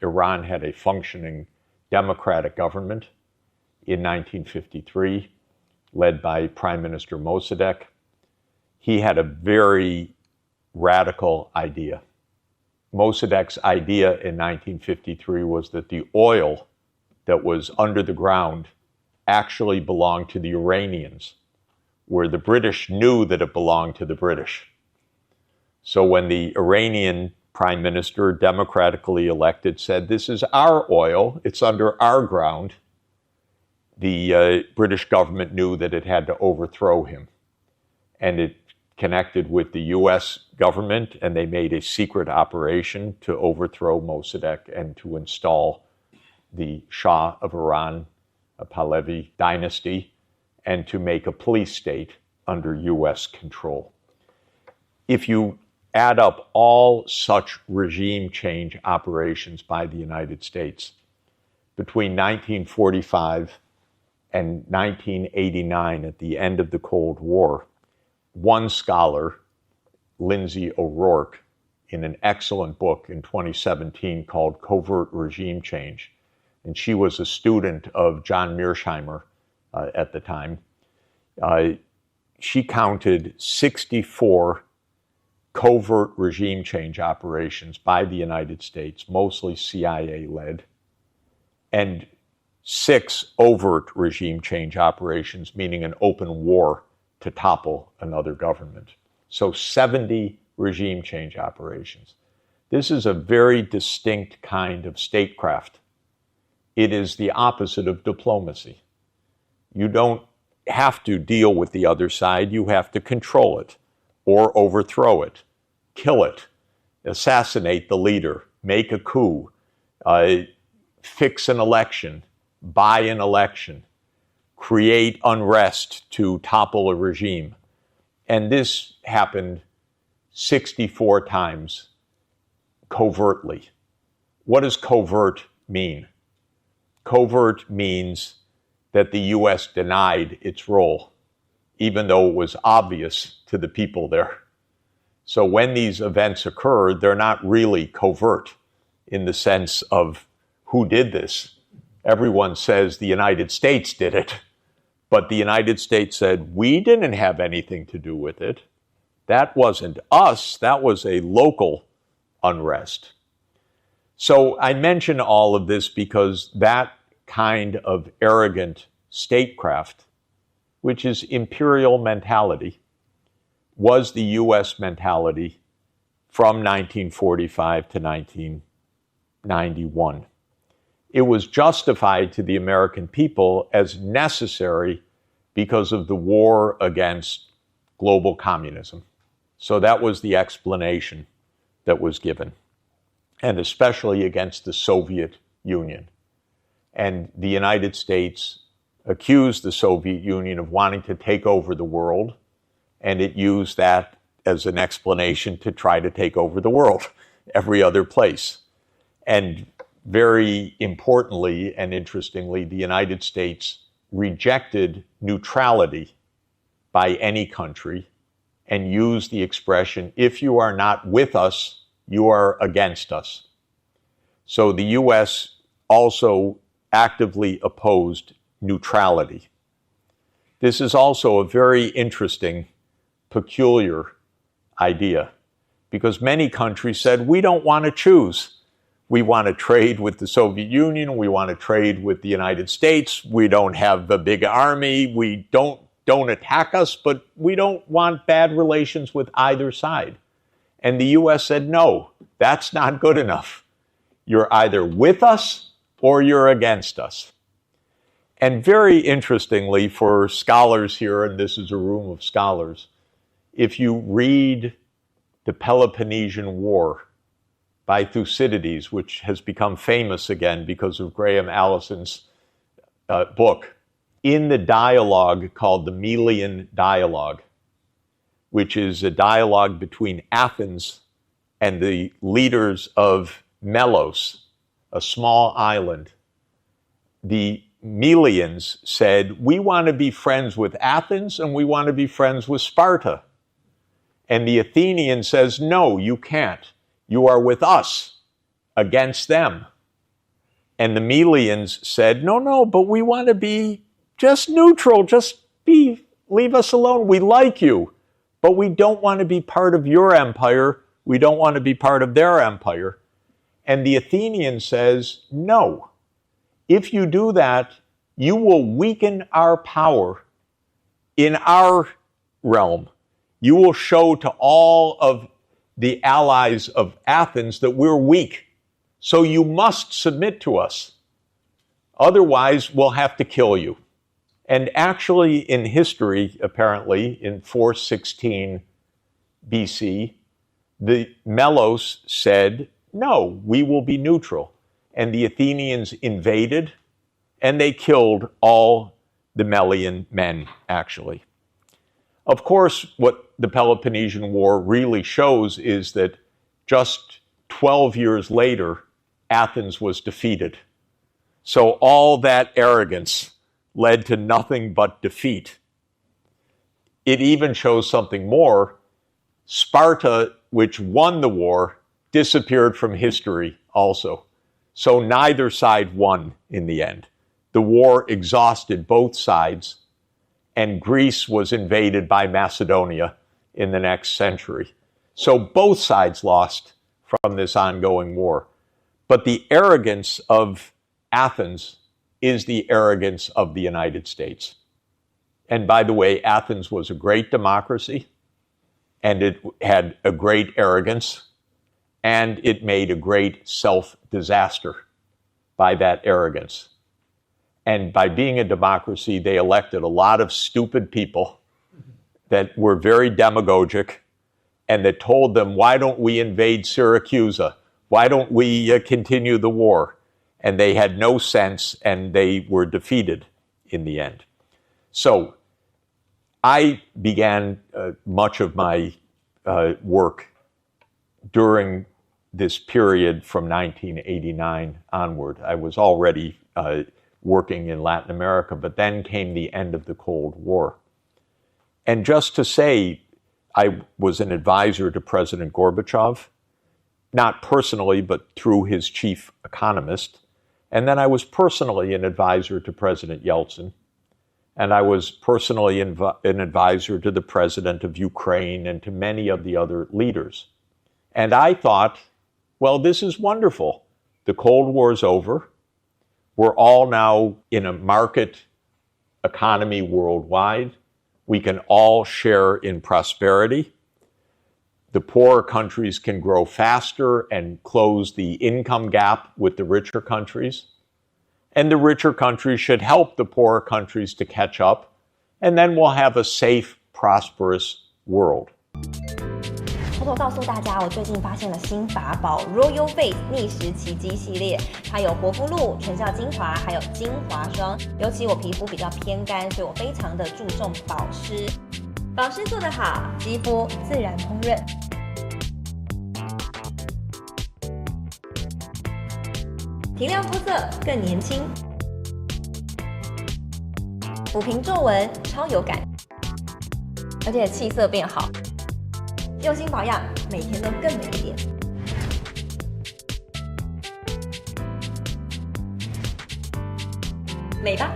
Iran had a functioning democratic government in 1953, led by Prime Minister Mossadegh. He had a very radical idea. Mossadegh's idea in 1953 was that the oil that was under the ground actually belonged to the Iranians, where the British knew that it belonged to the British. So when the Iranian prime minister, democratically elected, said, "This is our oil, it's under our ground," the British government knew that it had to overthrow him. And it connected with the U.S. government, and they made a secret operation to overthrow Mossadegh and to install the Shah of Iran, a Pahlavi dynasty, and to make a police state under U.S. control. If you add up all such regime change operations by the United States between 1945 and 1989, at the end of the Cold War, one scholar, Lindsay O'Rourke, in an excellent book in 2017 called Covert Regime Change, and she was a student of John Mearsheimer at the time, she counted 64 covert regime change operations by the United States, mostly CIA-led, and 6 overt regime change operations, meaning an open war to topple another government. So 70 regime change operations. This is a very distinct kind of statecraft. It is the opposite of diplomacy. You don't have to deal with the other side, you have to control it, or overthrow it, kill it, assassinate the leader, make a coup, fix an election, buy an election, create unrest to topple a regime. And this happened 64 times covertly. What does covert mean? Covert means that the U.S. denied its role, even though it was obvious to the people there. So when these events occur, they're not really covert in the sense of who did this. Everyone says the United States did it, but the United States said, we didn't have anything to do with it. That wasn't us, that was a local unrest. So I mention all of this because that kind of arrogant statecraft, which is imperial mentality, was the U.S. mentality from 1945 to 1991. It was justified to the American people as necessary because of the war against global communism. So that was the explanation that was given, and especially against the Soviet Union. And the United States accused the Soviet Union of wanting to take over the world, and it used that as an explanation to try to take over the world, every other place. And very importantly and interestingly, the United States rejected neutrality by any country and used the expression, if you are not with us, you are against us. So the U.S. also actively opposed neutrality. This is also a very interesting, peculiar idea, because many countries said, we don't want to choose. We want to trade with the Soviet Union. We want to trade with the United States. We don't have a big army. We don't attack us, but we don't want bad relations with either side. And the U.S. said, no, that's not good enough. You're either with us or you're against us. And very interestingly for scholars here, and this is a room of scholars, if you read the Peloponnesian War by Thucydides, which has become famous again because of Graham Allison's book, in the dialogue called the Melian Dialogue, which is a dialogue between Athens and the leaders of Melos, a small island, the Melians said, we want to be friends with Athens and we want to be friends with Sparta. And the Athenian says, no, you can't. You are with us against them. And the Melians said, no, but we want to be just neutral, leave us alone. We like you, but we don't want to be part of your empire. We don't want to be part of their empire. And the Athenian says, no, if you do that, you will weaken our power in our realm. You will show to all of the allies of Athens that we're weak. So you must submit to us. Otherwise, we'll have to kill you. And actually, in history, apparently, in 416 BC, the Melos said, no, we will be neutral. And the Athenians invaded, and they killed all the Melian men, actually. Of course, what the Peloponnesian War really shows is that just 12 years later, Athens was defeated. So all that arrogance led to nothing but defeat. It even shows something more. Sparta, which won the war, disappeared from history also. So neither side won in the end. The war exhausted both sides, and Greece was invaded by Macedonia in the next century. So both sides lost from this ongoing war. But the arrogance of Athens is the arrogance of the United States. And by the way, Athens was a great democracy, and it had a great arrogance, and it made a great self-disaster by that arrogance. And by being a democracy, they elected a lot of stupid people that were very demagogic and that told them, why don't we invade Syracuse? Why don't we continue the war? And they had no sense, and they were defeated in the end. So I began much of my work during this period from 1989 onward. I was already working in Latin America, but then came the end of the Cold War. And just to say, I was an advisor to President Gorbachev, not personally, but through his chief economist. And then I was personally an advisor to President Yeltsin. And I was personally an advisor to the president of Ukraine and to many of the other leaders. And I thought, well, this is wonderful. The Cold War is over. We're all now in a market economy worldwide. We can all share in prosperity. The poorer countries can grow faster and close the income gap with the richer countries. And the richer countries should help the poorer countries to catch up. And then we'll have a safe, prosperous world. 偷偷告诉大家，我最近发现了新法宝 Royal Face 逆时奇迹系列，它有活肤露、全效精华，还有精华霜。尤其我皮肤比较偏干，所以我非常的注重保湿。保湿做得好，肌肤自然烹饪。提亮肤色更年轻，抚平皱纹超有感，而且气色变好。用心保养，每天都更美一点。美吧！